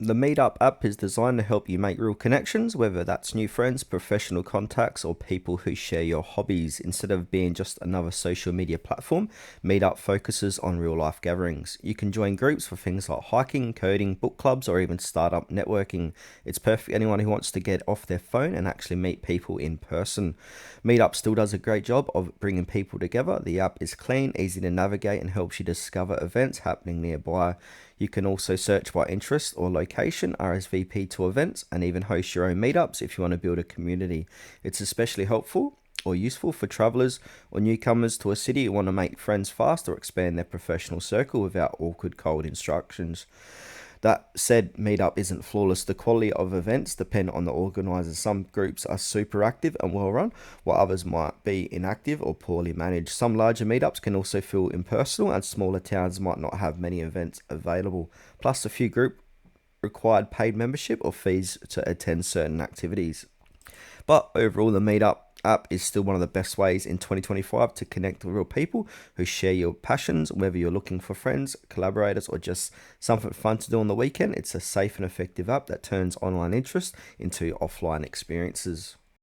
The Meetup app is designed to help you make real connections, whether that's new friends, professional contacts, or people who share your hobbies. Instead of being just another social media platform, Meetup focuses on real life gatherings. You can join groups for things like hiking, coding, book clubs, or even startup networking. It's perfect for anyone who wants to get off their phone and actually meet people in person. Meetup still does a great job of bringing people together. The app is clean, easy to navigate, and helps you discover events happening nearby. You can also search by interest or location, RSVP to events, and even host your own meetups if you want to build a community. It's especially helpful or useful for travelers or newcomers to a city who want to make friends fast or expand their professional circle without awkward cold instructions. That said, Meetup isn't flawless. The quality of events depend on the organisers. Some groups are super active and well run, while others might be inactive or poorly managed. Some larger meetups can also feel impersonal, and smaller towns might not have many events available. Plus, a few group required paid membership or fees to attend certain activities. But overall, the Meetup app is still one of the best ways in 2025 to connect with real people who share your passions. Whether you're looking for friends, collaborators, or just something fun to do on the weekend, it's a safe and effective app that turns online interest into offline experiences.